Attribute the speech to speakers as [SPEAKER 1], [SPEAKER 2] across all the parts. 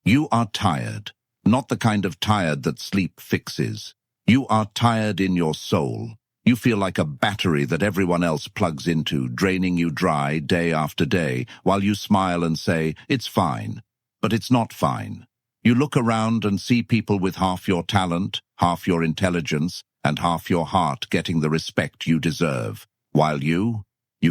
[SPEAKER 1] You are tired, not the kind of tired that sleep fixes. You are tired in your soul. You feel like a battery that everyone else plugs into, draining you dry day after day, while you smile and say, "It's fine." But it's not fine. You look around and see people with half your talent, half your intelligence, and half your heart getting the respect you deserve, while you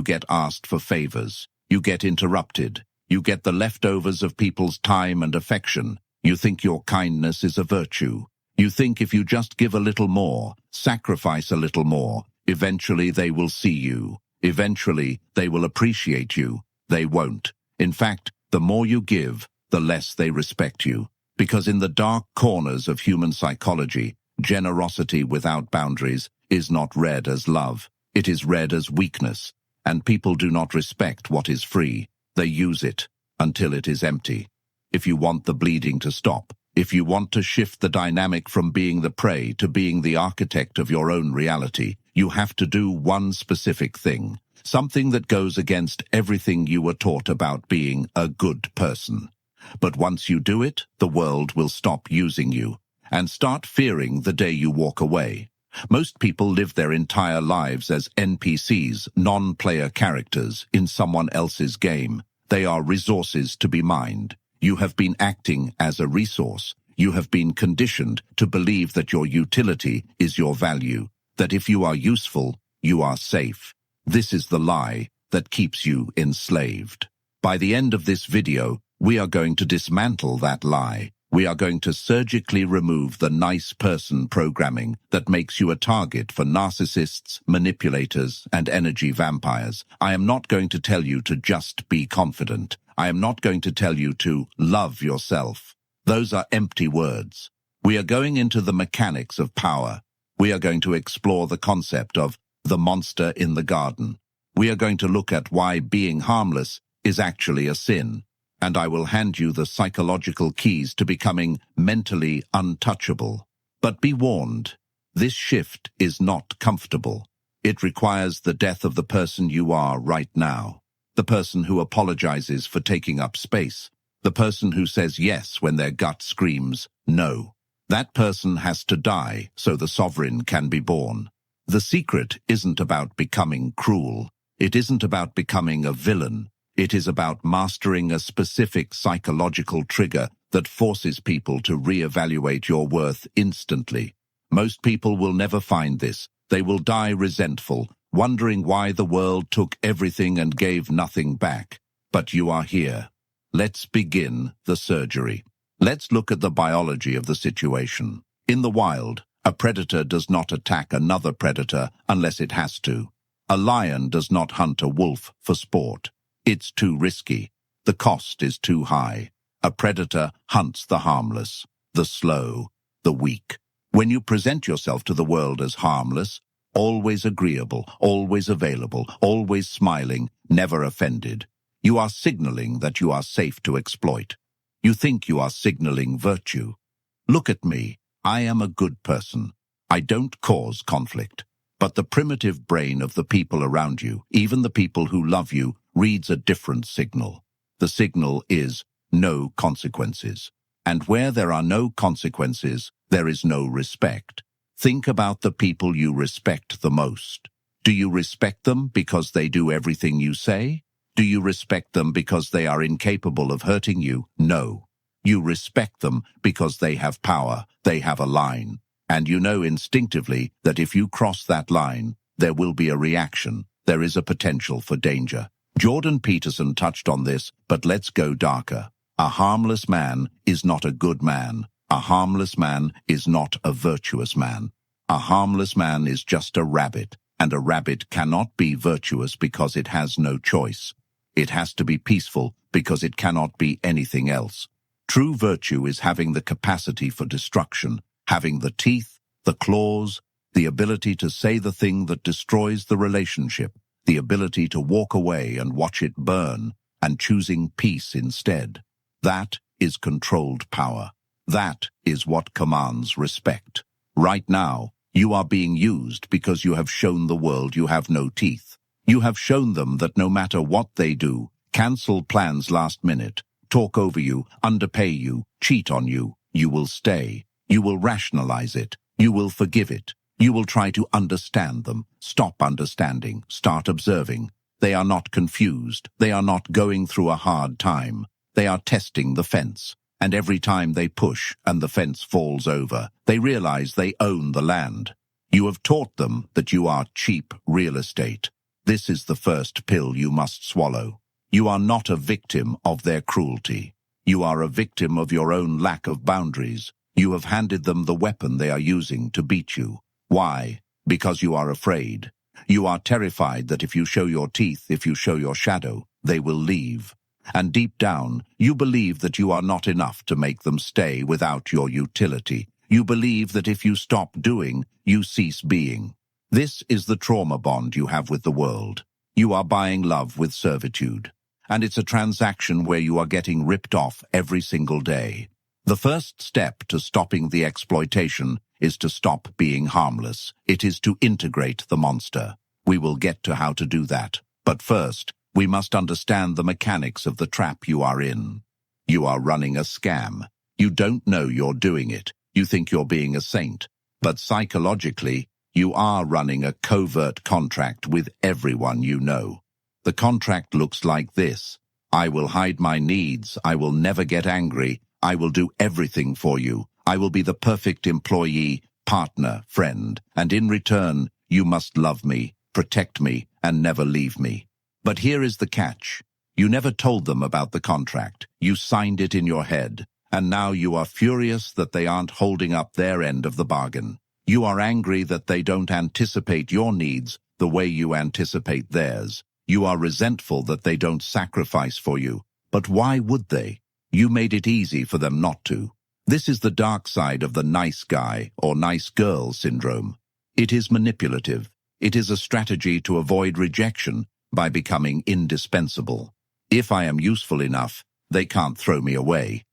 [SPEAKER 1] get asked for favors. You get interrupted. You get the leftovers of people's time and affection. You think your kindness is a virtue. You think if you just give a little more, sacrifice a little more, eventually they will see you. Eventually they will appreciate you. They won't. In fact, the more you give, the less they respect you. Because in the dark corners of human psychology, generosity without boundaries is not read as love. It is read as weakness. And people do not respect what is free. They use it until it is empty. If you want the bleeding to stop, if you want to shift the dynamic from being the prey to being the architect of your own reality, you have to do one specific thing, something that goes against everything you were taught about being a good person. But once you do it, the world will stop using you and start fearing the day you walk away. Most people live their entire lives as NPCs, non-player characters, in someone else's game. They are resources to be mined. You have been acting as a resource. You have been conditioned to believe that your utility is your value, that if you are useful, you are safe. This is the lie that keeps you enslaved. By the end of this video, we are going to dismantle that lie. We are going to surgically remove the nice person programming that makes you a target for narcissists, manipulators, and energy vampires. I am not going to tell you to just be confident. I am not going to tell you to love yourself. Those are empty words. We are going into the mechanics of power. We are going to explore the concept of the monster in the garden. We are going to look at why being harmless is actually a sin. And I will hand you the psychological keys to becoming mentally untouchable. But be warned, this shift is not comfortable. It requires the death of the person you are right now. The person who apologizes for taking up space. The person who says yes when their gut screams no. That person has to die so the sovereign can be born. The secret isn't about becoming cruel. It isn't about becoming a villain. It is about mastering a specific psychological trigger that forces people to reevaluate your worth instantly. Most people will never find this. They will die resentful, wondering why the world took everything and gave nothing back. But you are here. Let's begin the surgery. Let's look at the biology of the situation. In the wild, a predator does not attack another predator unless it has to. A lion does not hunt a wolf for sport. It's too risky. The cost is too high. A predator hunts the harmless, the slow, the weak. When you present yourself to the world as harmless, always agreeable, always available, always smiling, never offended, you are signaling that you are safe to exploit. You think you are signaling virtue. Look at me. I am a good person. I don't cause conflict. But the primitive brain of the people around you, even the people who love you, reads a different signal. The signal is no consequences. And where there are no consequences, there is no respect. Think about the people you respect the most. Do you respect them because they do everything you say? Do you respect them because they are incapable of hurting you? No. You respect them because they have power, they have a line. And you know instinctively that if you cross that line, there will be a reaction. There is a potential for danger. Jordan Peterson touched on this, but let's go darker. A harmless man is not a good man. A harmless man is not a virtuous man. A harmless man is just a rabbit, and a rabbit cannot be virtuous because it has no choice. It has to be peaceful because it cannot be anything else. True virtue is having the capacity for destruction, having the teeth, the claws, the ability to say the thing that destroys the relationship, the ability to walk away and watch it burn, and choosing peace instead. That is controlled power. That is what commands respect. Right now, you are being used because you have shown the world you have no teeth. You have shown them that no matter what they do, cancel plans last minute, talk over you, underpay you, cheat on you, you will stay. You will rationalize it. You will forgive it. You will try to understand them. Stop understanding. Start observing. They are not confused. They are not going through a hard time. They are testing the fence. And every time they push and the fence falls over, they realize they own the land. You have taught them that you are cheap real estate. This is the first pill you must swallow. You are not a victim of their cruelty. You are a victim of your own lack of boundaries. You have handed them the weapon they are using to beat you. Why? Because you are afraid. You are terrified that if you show your teeth, if you show your shadow, they will leave. And deep down, you believe that you are not enough to make them stay without your utility. You believe that if you stop doing, you cease being. This is the trauma bond you have with the world. You are buying love with servitude. And it's a transaction where you are getting ripped off every single day. The first step to stopping the exploitation is to stop being harmless. It is to integrate the monster. We will get to how to do that. But first, we must understand the mechanics of the trap you are in. You are running a scam. You don't know you're doing it. You think you're being a saint. But psychologically, you are running a covert contract with everyone you know. The contract looks like this. I will hide my needs. I will never get angry. I will do everything for you. I will be the perfect employee, partner, friend. And in return, you must love me, protect me, and never leave me. But here is the catch. You never told them about the contract. You signed it in your head. And now you are furious that they aren't holding up their end of the bargain. You are angry that they don't anticipate your needs the way you anticipate theirs. You are resentful that they don't sacrifice for you. But why would they? You made it easy for them not to. This is the dark side of the nice guy or nice girl syndrome. It is manipulative. It is a strategy to avoid rejection by becoming indispensable. If I am useful enough, they can't throw me away.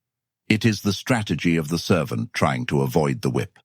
[SPEAKER 1] It is the strategy of the servant trying to avoid the whip.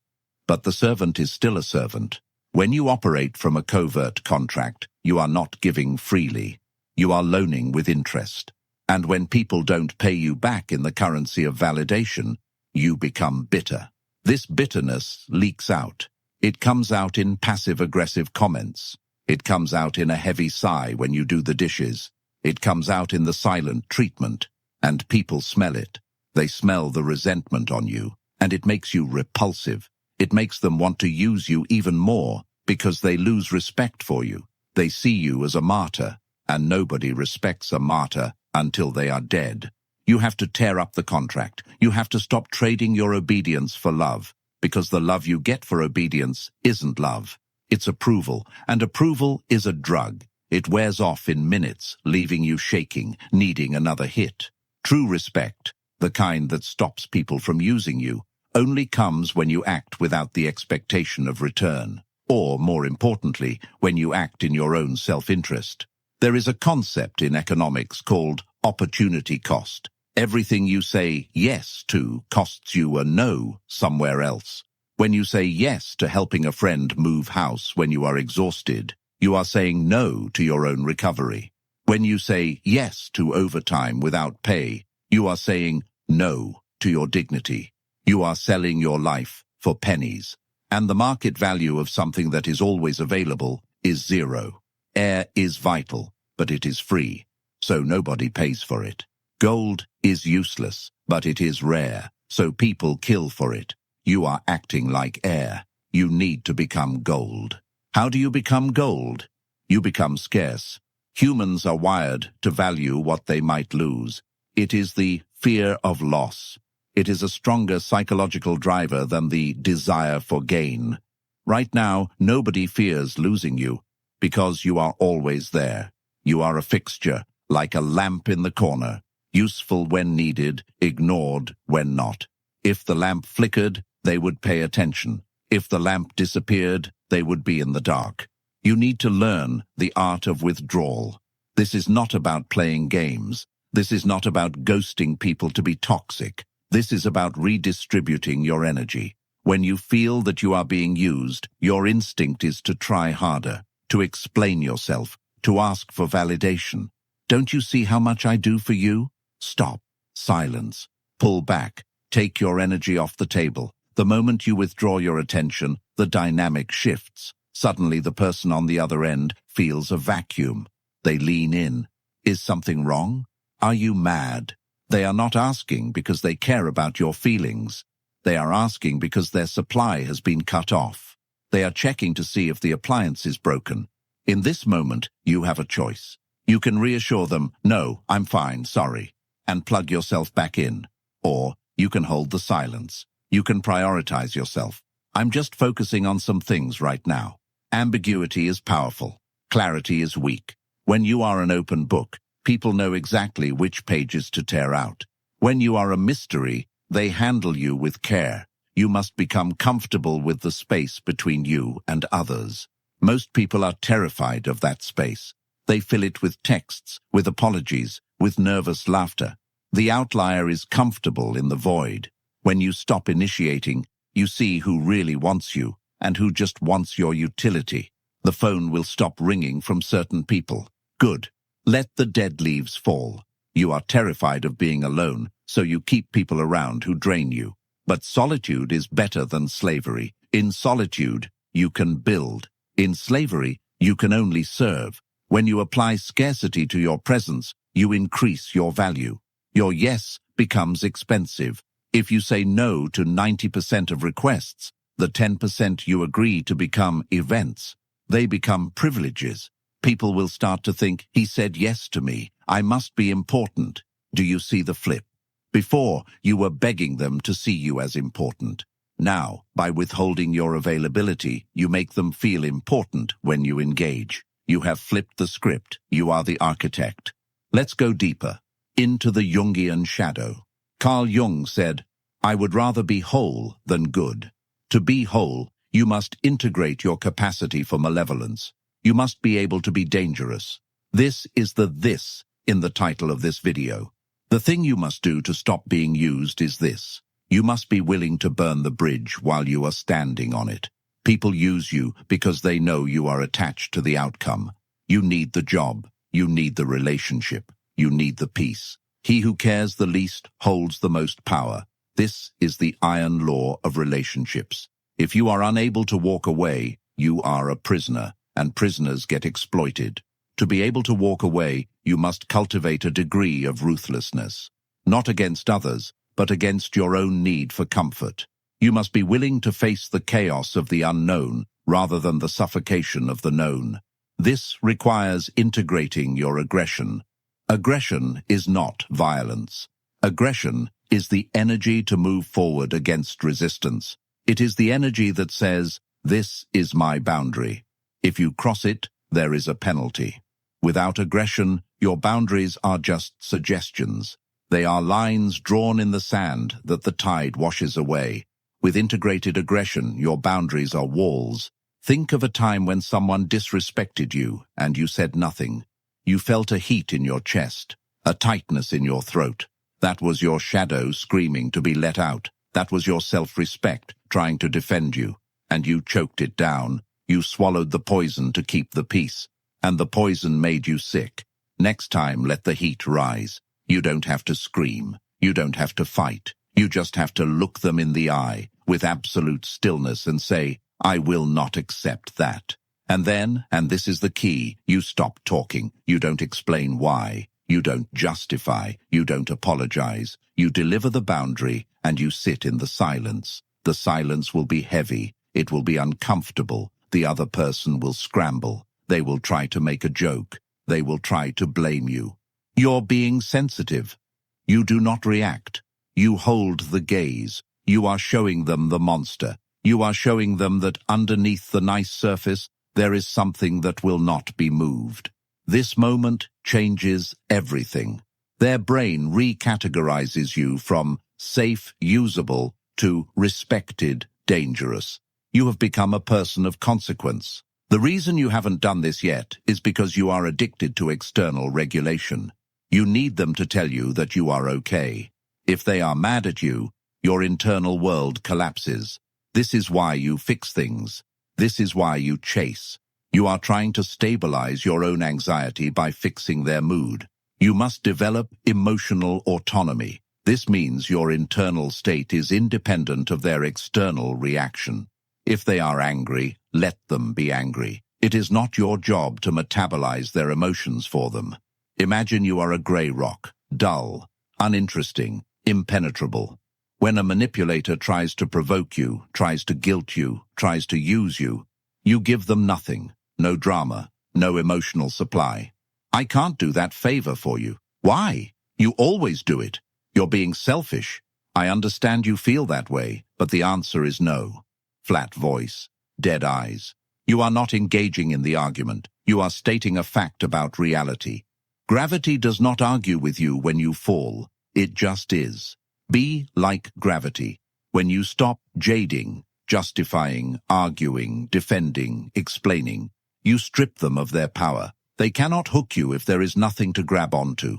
[SPEAKER 1] But the servant is still a servant. When you operate from a covert contract, you are not giving freely. You are loaning with interest. And when people don't pay you back in the currency of validation, you become bitter. This bitterness leaks out. It comes out in passive-aggressive comments. It comes out in a heavy sigh when you do the dishes. It comes out in the silent treatment. And people smell it. They smell the resentment on you. And it makes you repulsive. It makes them want to use you even more because they lose respect for you. They see you as a martyr. And nobody respects a martyr until they are dead. You have to tear up the contract. You have to stop trading your obedience for love, because the love you get for obedience isn't love. It's approval, and approval is a drug. It wears off in minutes, leaving you shaking, needing another hit. True respect, the kind that stops people from using you, only comes when you act without the expectation of return, or, more importantly, when you act in your own self-interest. There is a concept in economics called opportunity cost. Everything you say yes to costs you a no somewhere else. When you say yes to helping a friend move house when you are exhausted, you are saying no to your own recovery. When you say yes to overtime without pay, you are saying no to your dignity. You are selling your life for pennies. And the market value of something that is always available is zero. Air is vital, but it is free, so nobody pays for it. Gold is useless, but it is rare, so people kill for it. You are acting like air. You need to become gold. How do you become gold? You become scarce. Humans are wired to value what they might lose. It is the fear of loss. It is a stronger psychological driver than the desire for gain. Right now, nobody fears losing you, because you are always there. You are a fixture, like a lamp in the corner, useful when needed, ignored when not. If the lamp flickered, they would pay attention. If the lamp disappeared, they would be in the dark. You need to learn the art of withdrawal. This is not about playing games. This is not about ghosting people to be toxic. This is about redistributing your energy. When you feel that you are being used, your instinct is to try harder, to explain yourself, to ask for validation. Don't you see how much I do for you? Stop. Silence. Pull back. Take your energy off the table. The moment you withdraw your attention, the dynamic shifts. Suddenly the person on the other end feels a vacuum. They lean in. Is something wrong? Are you mad? They are not asking because they care about your feelings. They are asking because their supply has been cut off. They are checking to see if the appliance is broken. In this moment, you have a choice. You can reassure them, "No, I'm fine, sorry," and plug yourself back in. Or you can hold the silence. You can prioritize yourself. I'm just focusing on some things right now. Ambiguity is powerful. Clarity is weak. When you are an open book, people know exactly which pages to tear out. When you are a mystery, they handle you with care. You must become comfortable with the space between you and others. Most people are terrified of that space. They fill it with texts, with apologies, with nervous laughter. The outlier is comfortable in the void. When you stop initiating, you see who really wants you and who just wants your utility. The phone will stop ringing from certain people. Good. Let the dead leaves fall. You are terrified of being alone, so you keep people around who drain you. But solitude is better than slavery. In solitude, you can build. In slavery, you can only serve. When you apply scarcity to your presence, you increase your value. Your yes becomes expensive. If you say no to 90% of requests, the 10% you agree to become events. They become privileges. People will start to think, "He said yes to me. I must be important." Do you see the flip? Before, you were begging them to see you as important. Now, by withholding your availability, you make them feel important when you engage. You have flipped the script. You are the architect. Let's go deeper, into the Jungian shadow. Carl Jung said, "I would rather be whole than good." To be whole, you must integrate your capacity for malevolence. You must be able to be dangerous. This is the "this" in the title of this video. The thing you must do to stop being used is this. You must be willing to burn the bridge while you are standing on it. People use you because they know you are attached to the outcome. You need the job. You need the relationship. You need the peace. He who cares the least holds the most power. This is the iron law of relationships. If you are unable to walk away, you are a prisoner, and prisoners get exploited. To be able to walk away, you must cultivate a degree of ruthlessness. Not against others, but against your own need for comfort. You must be willing to face the chaos of the unknown rather than the suffocation of the known. This requires integrating your aggression. Aggression is not violence. Aggression is the energy to move forward against resistance. It is the energy that says, "This is my boundary." If you cross it, there is a penalty. Without aggression, your boundaries are just suggestions. They are lines drawn in the sand that the tide washes away. With integrated aggression, your boundaries are walls. Think of a time when someone disrespected you and you said nothing. You felt a heat in your chest, a tightness in your throat. That was your shadow screaming to be let out. That was your self-respect trying to defend you. And you choked it down. You swallowed the poison to keep the peace. And the poison made you sick. Next time, let the heat rise. You don't have to scream. You don't have to fight. You just have to look them in the eye with absolute stillness and say, "I will not accept that." And then, and this is the key, you stop talking. You don't explain why. You don't justify. You don't apologize. You deliver the boundary and you sit in the silence. The silence will be heavy. It will be uncomfortable. The other person will scramble. They will try to make a joke. They will try to blame you. You're being sensitive. You do not react. You hold the gaze. You are showing them the monster. You are showing them that underneath the nice surface, there is something that will not be moved. This moment changes everything. Their brain recategorizes you from safe, usable to respected, dangerous. You have become a person of consequence. The reason you haven't done this yet is because you are addicted to external regulation. You need them to tell you that you are okay. If they are mad at you, your internal world collapses. This is why you fix things. This is why you chase. You are trying to stabilize your own anxiety by fixing their mood. You must develop emotional autonomy. This means your internal state is independent of their external reaction. If they are angry, let them be angry. It is not your job to metabolize their emotions for them. Imagine you are a gray rock, dull, uninteresting, impenetrable. When a manipulator tries to provoke you, tries to guilt you, tries to use you, you give them nothing, no drama, no emotional supply. I can't do that favor for you. Why? You always do it. You're being selfish. I understand you feel that way, but the answer is no. Flat voice, dead eyes. You are not engaging in the argument. You are stating a fact about reality. Gravity does not argue with you when you fall. It just is. Be like gravity. When you stop jading, justifying, arguing, defending, explaining, you strip them of their power. They cannot hook you if there is nothing to grab onto.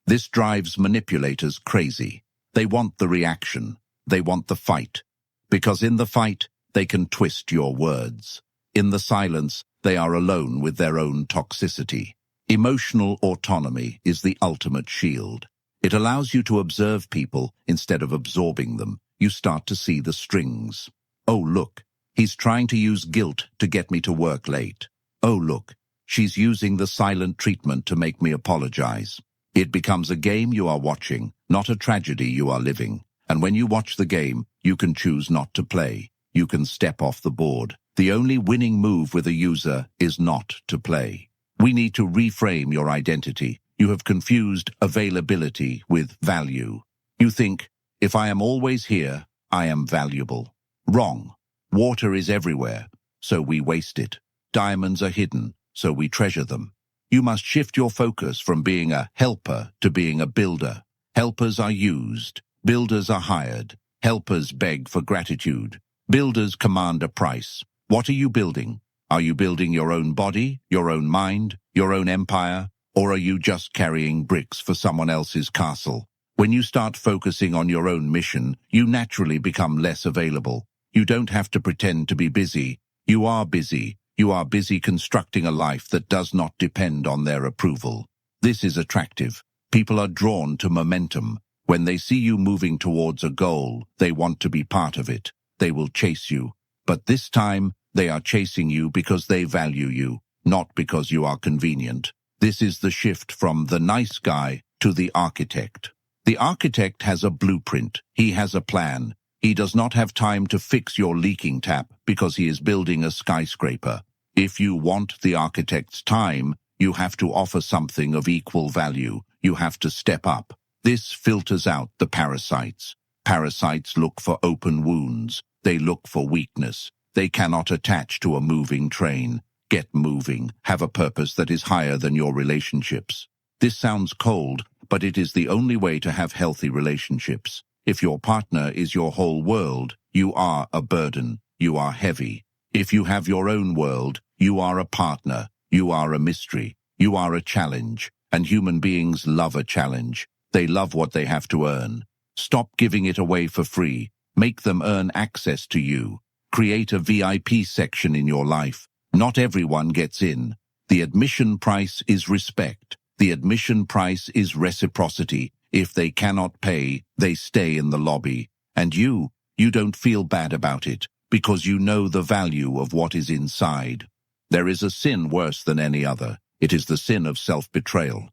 [SPEAKER 1] This drives manipulators crazy. They want the reaction. They want the fight. Because in the fight, they can twist your words. In the silence, they are alone with their own toxicity. Emotional autonomy is the ultimate shield. It allows you to observe people instead of absorbing them. You start to see the strings. Oh, look, he's trying to use guilt to get me to work late. Oh, look, she's using the silent treatment to make me apologize. It becomes a game you are watching, not a tragedy you are living. And when you watch the game, you can choose not to play. You can step off the board. The only winning move with a user is not to play. We need to reframe your identity. You have confused availability with value. You think, if I am always here, I am valuable. Wrong. Water is everywhere, so we waste it. Diamonds are hidden, so we treasure them. You must shift your focus from being a helper to being a builder. Helpers are used. Builders are hired. Helpers beg for gratitude. Builders command a price. What are you building? Are you building your own body, your own mind, your own empire? Or are you just carrying bricks for someone else's castle? When you start focusing on your own mission, you naturally become less available. You don't have to pretend to be busy. You are busy. You are busy constructing a life that does not depend on their approval. This is attractive. People are drawn to momentum. When they see you moving towards a goal, they want to be part of it. They will chase you. But this time, they are chasing you because they value you, not because you are convenient. This is the shift from the nice guy to the architect. The architect has a blueprint. He has a plan. He does not have time to fix your leaking tap because he is building a skyscraper. If you want the architect's time, you have to offer something of equal value. You have to step up. This filters out the parasites. Parasites look for open wounds. They look for weakness. They cannot attach to a moving train. Get moving. Have a purpose that is higher than your relationships. This sounds cold, but it is the only way to have healthy relationships. If your partner is your whole world, you are a burden. You are heavy. If you have your own world, you are a partner. You are a mystery. You are a challenge. And human beings love a challenge. They love what they have to earn. Stop giving it away for free. Make them earn access to you. Create a VIP section in your life. Not everyone gets in. The admission price is respect. The admission price is reciprocity. If they cannot pay, they stay in the lobby. And you don't feel bad about it, because you know the value of what is inside. There is a sin worse than any other. It is the sin of self-betrayal.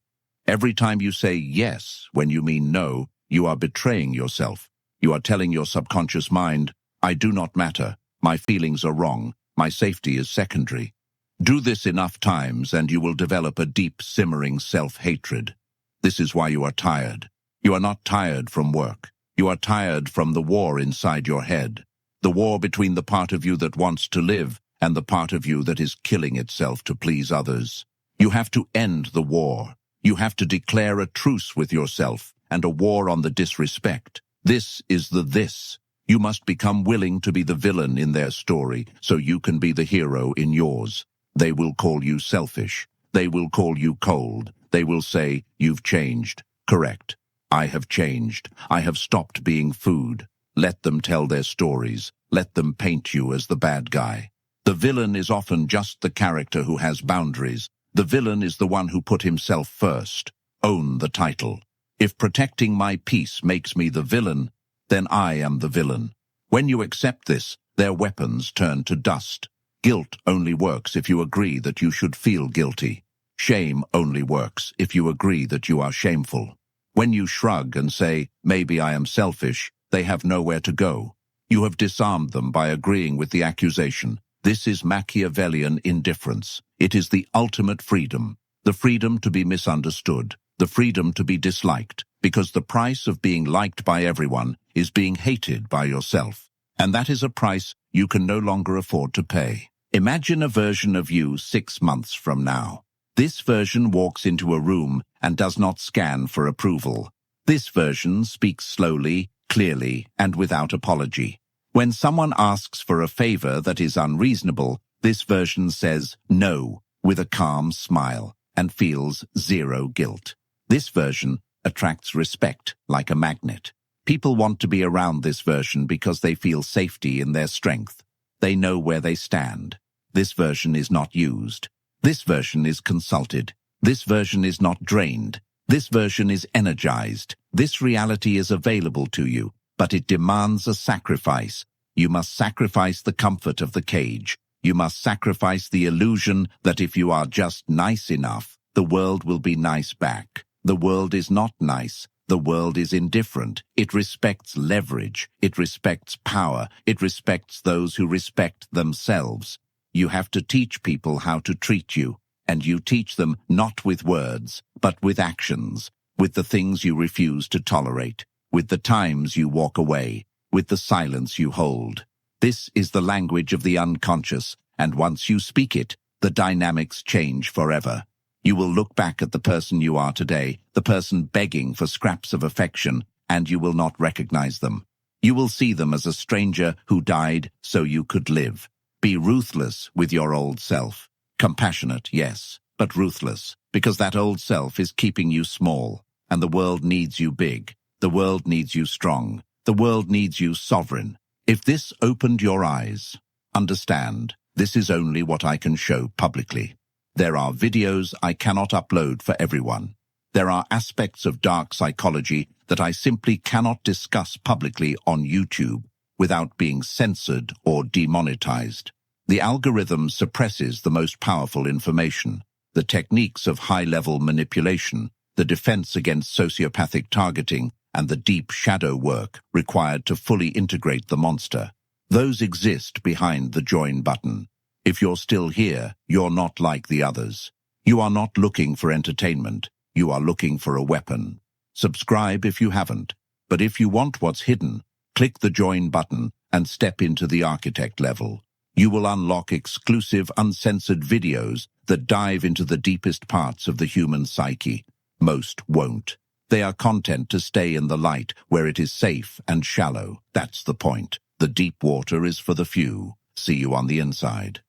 [SPEAKER 1] Every time you say yes when you mean no, you are betraying yourself. You are telling your subconscious mind, I do not matter. My feelings are wrong. My safety is secondary. Do this enough times and you will develop a deep, simmering self-hatred. This is why you are tired. You are not tired from work. You are tired from the war inside your head. The war between the part of you that wants to live and the part of you that is killing itself to please others. You have to end the war. You have to declare a truce with yourself and a war on the disrespect. This is the this. You must become willing to be the villain in their story so you can be the hero in yours. They will call you selfish. They will call you cold. They will say, you've changed. Correct. I have changed. I have stopped being food. Let them tell their stories. Let them paint you as the bad guy. The villain is often just the character who has boundaries. The villain is the one who put himself first. Own the title. If protecting my peace makes me the villain, then I am the villain. When you accept this, their weapons turn to dust. Guilt only works if you agree that you should feel guilty. Shame only works if you agree that you are shameful. When you shrug and say, maybe I am selfish, they have nowhere to go. You have disarmed them by agreeing with the accusation. This is Machiavellian indifference. It is the ultimate freedom. The freedom to be misunderstood. The freedom to be disliked. Because the price of being liked by everyone is being hated by yourself. And that is a price you can no longer afford to pay. Imagine a version of you 6 months from now. This version walks into a room and does not scan for approval. This version speaks slowly, clearly, and without apology. When someone asks for a favor that is unreasonable, this version says no with a calm smile and feels zero guilt. This version attracts respect like a magnet. People want to be around this version because they feel safety in their strength. They know where they stand. This version is not used. This version is consulted. This version is not drained. This version is energized. This reality is available to you, but it demands a sacrifice. You must sacrifice the comfort of the cage. You must sacrifice the illusion that if you are just nice enough, the world will be nice back. The world is not nice. The world is indifferent. It respects leverage. It respects power. It respects those who respect themselves. You have to teach people how to treat you, and you teach them not with words, but with actions, with the things you refuse to tolerate, with the times you walk away, with the silence you hold. This is the language of the unconscious, and once you speak it, the dynamics change forever. You will look back at the person you are today, the person begging for scraps of affection, and you will not recognize them. You will see them as a stranger who died so you could live. Be ruthless with your old self. Compassionate, yes, but ruthless, because that old self is keeping you small, and the world needs you big. The world needs you strong. The world needs you sovereign. If this opened your eyes, understand, this is only what I can show publicly. There are videos I cannot upload for everyone. There are aspects of dark psychology that I simply cannot discuss publicly on YouTube without being censored or demonetized. The algorithm suppresses the most powerful information, the techniques of high-level manipulation, the defense against sociopathic targeting, and the deep shadow work required to fully integrate the monster. Those exist behind the join button. If you're still here, you're not like the others. You are not looking for entertainment. You are looking for a weapon. Subscribe if you haven't. But if you want what's hidden, click the join button and step into the architect level. You will unlock exclusive, uncensored videos that dive into the deepest parts of the human psyche. Most won't. They are content to stay in the light where it is safe and shallow. That's the point. The deep water is for the few. See you on the inside.